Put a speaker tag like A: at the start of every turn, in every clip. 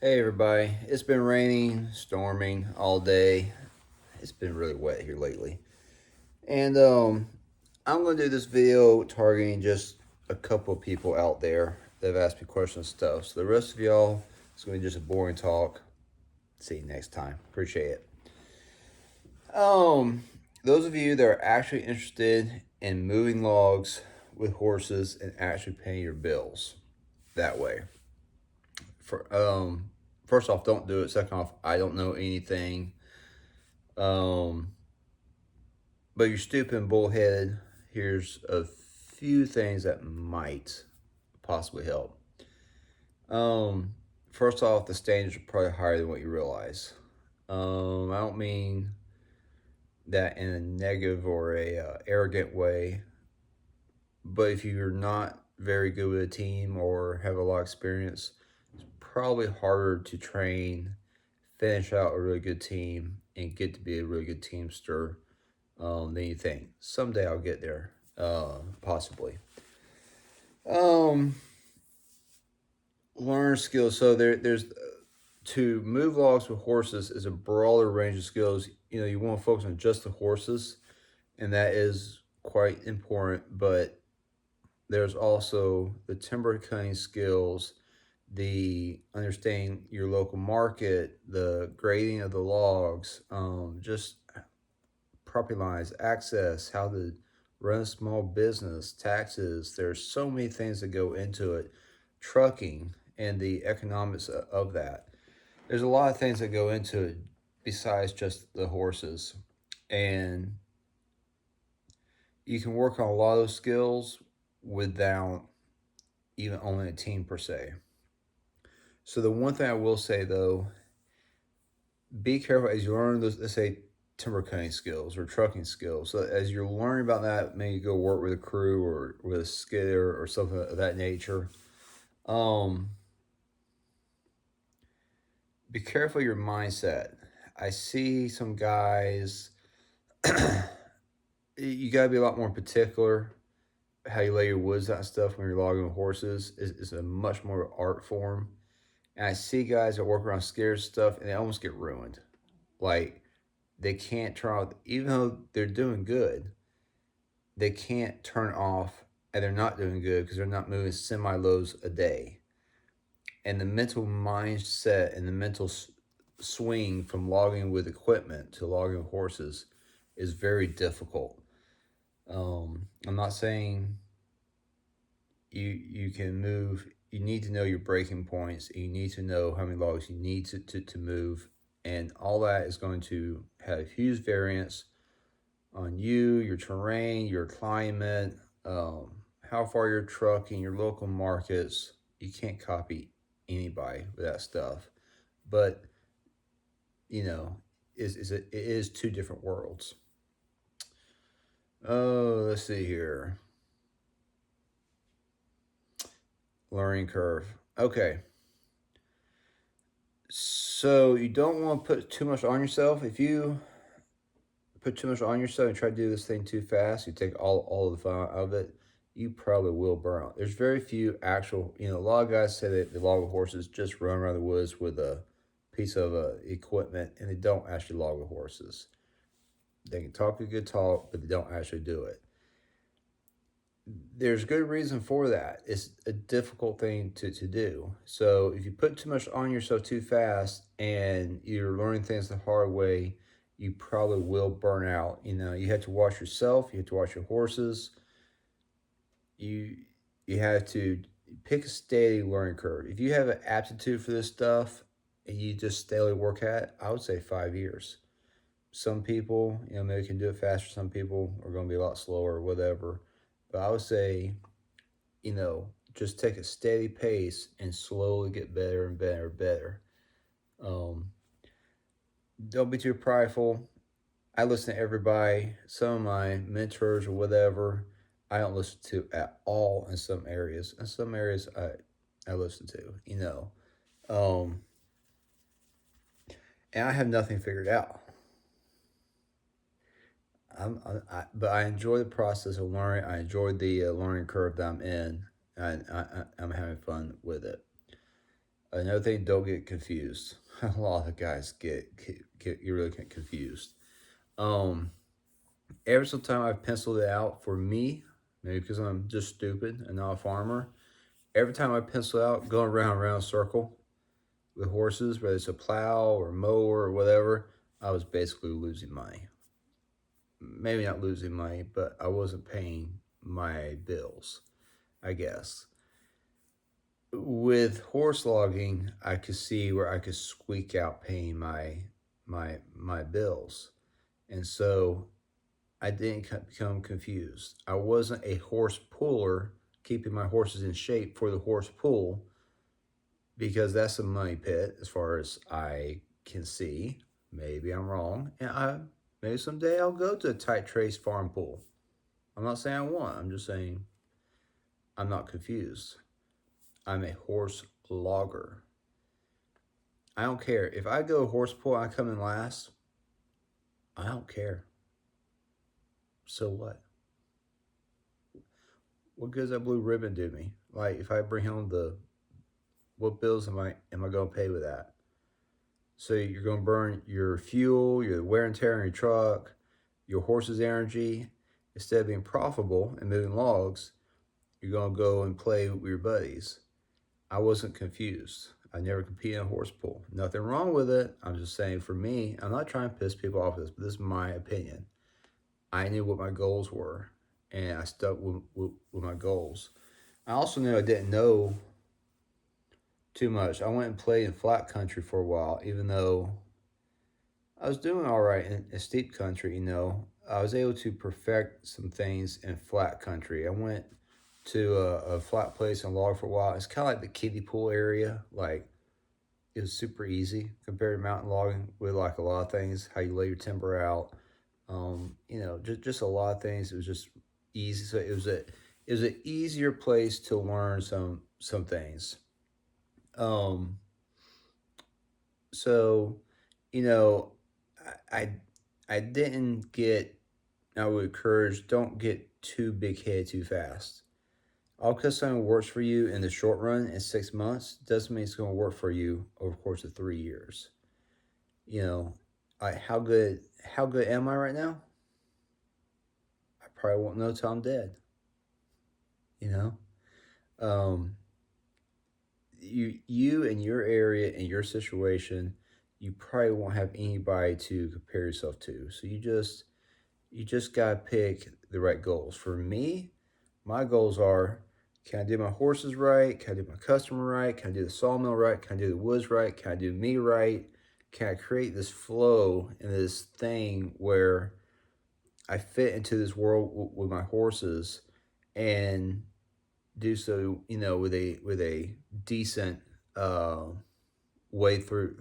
A: Hey everybody, it's been raining, storming all day. It's been really wet here lately. And I'm going to do this video targeting just a couple of people out there that have asked me questions and stuff. So the rest of y'all, it's going to be just a boring talk. See you next time. Appreciate it. Um, those of you that are actually interested in moving logs with horses and actually paying your bills that way. For First off, don't do it. Second off, I don't know anything. Um, but you're stupid and bullheaded. Here's a few things that might possibly help. Um, First off, the standards are probably higher than what you realize. I don't mean that in a negative or a arrogant way, but if you're not very good with a team or have a lot of experience, it's probably harder to train, finish out a really good team, and get to be a really good teamster than you think. Someday I'll get there, possibly. Um, Learn skills. So there's to move logs with horses is a broader range of skills. You want to focus on just the horses, and that is quite important. But there's also the timber cutting skills, the understanding your local market, the grading of the logs, just property lines, access, how to run a small business, taxes. There's so many things that go into it. Trucking and the economics of that. There's a lot of things that go into it besides just the horses. And you can work on a lot of those skills without even owning a team per se. So the one thing I will say though, be careful as you learn those, let's say, timber cutting skills or trucking skills. So as you're learning about that, maybe go work with a crew or with a skidder or something of that nature. Um, be careful of your mindset. I see some guys. You gotta be a lot more particular how you lay your woods out and stuff when you're logging with horses. Is a much more art form. And I see guys that work around scarce stuff and they almost get ruined. Like they can't turn off, even though they're doing good, they can't turn off and they're not doing good because they're not moving semi loads a day. And the mental mindset and the mental swing from logging with equipment to logging with horses is very difficult. I'm not saying you can move. You need to know your breaking points. You need to know how many logs you need to move. And all that is going to have huge variance on you, your terrain, your climate, how far you're trucking, your local markets. You can't copy anybody with that stuff. But, you know, it is two different worlds. Oh, let's see here. Learning curve. Okay. So you don't want to put too much on yourself. If you put too much on yourself and try to do this thing too fast, you take all of the fun out of it, you probably will burn out. There's very few actual, a lot of guys say that they log with horses just run around the woods with a piece of equipment and they don't actually log with horses. They can talk a good talk, but they don't actually do it. There's good reason for that. It's a difficult thing to do. So if you put too much on yourself too fast and you're learning things the hard way, you probably will burn out. You have to watch yourself, you have to watch your horses. You you have to pick a steady learning curve. If you have an aptitude for this stuff and you just steadily work at it, I would say 5 years. Some people, maybe can do it faster. Some people are going to be a lot slower or whatever. But I would say, just take a steady pace and slowly get better and better and better. Um, don't be too prideful. I listen to everybody. Some of my mentors or whatever, I don't listen to at all in some areas. In some areas, I listen to, Um, and I have nothing figured out. But I enjoy the process of learning. I enjoy the learning curve that I'm in, and I'm having fun with it. Another thing, don't get confused. A lot of guys get you really get confused. Um, every single time I've penciled it out for me, maybe because I'm just stupid and not a farmer. Every time I pencil out going round and round a circle with horses, whether it's a plow or mower or whatever, I was basically losing money. Maybe not losing money, but I wasn't paying my bills, I guess. With horse logging, I could see where I could squeak out paying my bills, and so I didn't become confused. I wasn't a horse puller, keeping my horses in shape for the horse pull, because that's a money pit as far as I can see. Maybe I'm wrong, and maybe someday I'll go to a tight trace farm pool. I'm not saying I want. I'm just saying I'm not confused. I'm a horse logger. I don't care. If I go horse pull and I come in last, I don't care. So what? What good does that blue ribbon do me? Like if I bring home what bills am I gonna pay with that? So you're gonna burn your fuel, your wear and tear on your truck, your horse's energy. Instead of being profitable and moving logs, you're gonna go and play with your buddies. I wasn't confused. I never competed in a horse pull. Nothing wrong with it. I'm just saying for me, I'm not trying to piss people off with this, but this is my opinion. I knew what my goals were, and I stuck with my goals. I also knew I didn't know too much. I went and played in flat country for a while, even though I was doing all right in steep country. I was able to perfect some things in flat country. I went to a flat place and log for a while. It's kind of like the kiddie pool area. Like it was super easy compared to mountain logging with like a lot of things, how you lay your timber out. Just a lot of things. It was just easy. So it was an easier place to learn some things. Um, so you know, I I, I didn't get. I would encourage don't get too big headed too fast. All because something works for you in the short run in 6 months doesn't mean it's going to work for you over the course of 3 years. You know, how good am I right now? I probably won't know till I'm dead. You know, um, you in your area in your situation, you probably won't have anybody to compare yourself to. So you just gotta pick the right goals. For me, my goals are: can I do my horses right? Can I do my customer right? Can I do the sawmill right? Can I do the woods right? Can I do me right? Can I create this flow and this thing where I fit into this world with my horses and do so, with a decent uh, way through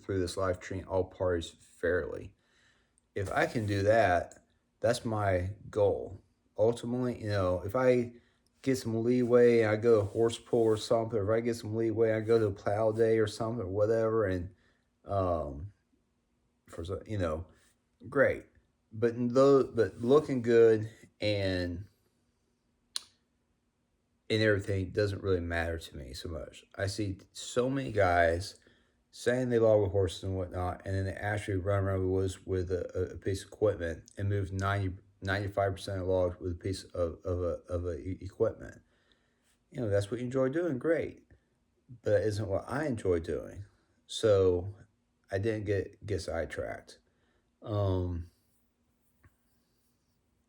A: this life, treating all parties fairly. If I can do that, that's my goal. Ultimately, if I get some leeway and I go to horse pull or something, or if I get some leeway, I go to a plow day or something or whatever, and um, great. But looking good and everything doesn't really matter to me so much. I see so many guys saying they log with horses and whatnot, and then they actually run around the woods with a piece of equipment and move 95% of logs with a piece of equipment. That's what you enjoy doing, great. But that isn't what I enjoy doing. So I didn't get sidetracked. Um,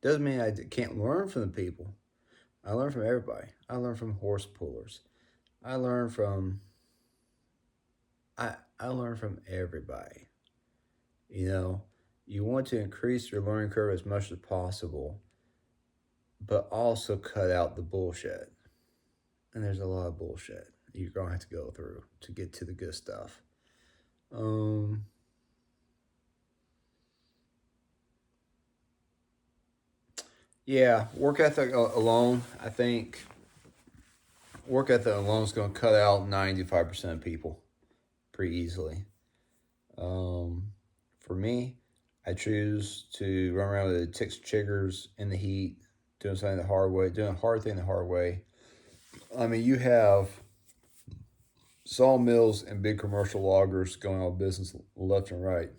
A: doesn't mean I can't learn from the people. I learn from everybody. I learn from horse pullers. I learn from I learn from everybody. You know, you want to increase your learning curve as much as possible, but also cut out the bullshit. And there's a lot of bullshit you're gonna have to go through to get to the good stuff. Um, yeah, work ethic alone. I think work ethic alone is gonna cut out 95% of people pretty easily. Um, for me, I choose to run around with the ticks chiggers in the heat, doing something the hard way, doing a hard thing the hard way. I mean, you have sawmills and big commercial loggers going out of business left and right.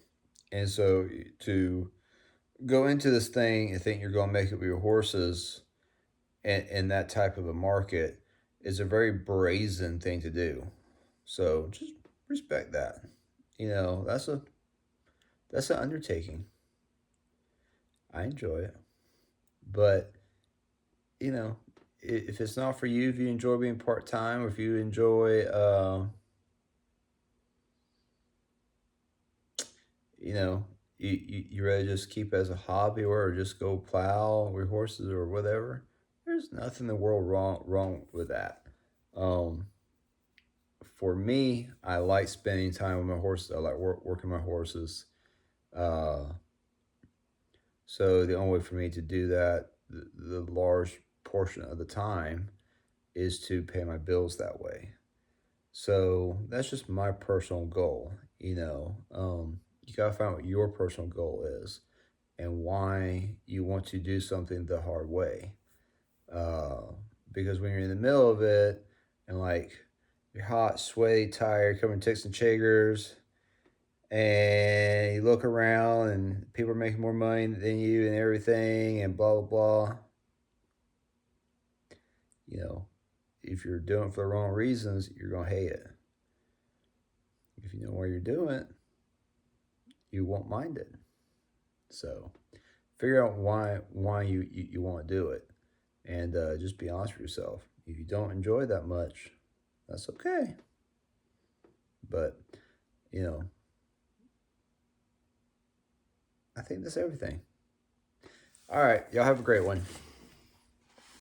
A: And so to go into this thing and think you're going to make it with your horses in that type of a market is a very brazen thing to do. So just respect that. You know, that's an undertaking. I enjoy it. But, you know, if it's not for you, if you enjoy being part time, or if you enjoy, you know, you rather just keep it as a hobby or just go plow with horses or whatever, there's nothing in the world wrong with that. Um, for me, I like spending time with my horses. I like working my horses. Uh, so the only way for me to do that, the large portion of the time, is to pay my bills that way. So that's just my personal goal. You gotta find what your personal goal is and why you want to do something the hard way. Uh, because when you're in the middle of it and like you're hot, sweaty, tired, coming ticks and chagers, and you look around and people are making more money than you and everything, and blah blah blah. You know, if you're doing it for the wrong reasons, you're gonna hate it. If you know why you're doing it, you won't mind it. So figure out why you want to do it, and just be honest with yourself. If you don't enjoy that much, that's okay. But you know, I think that's everything. All right, y'all have a great one.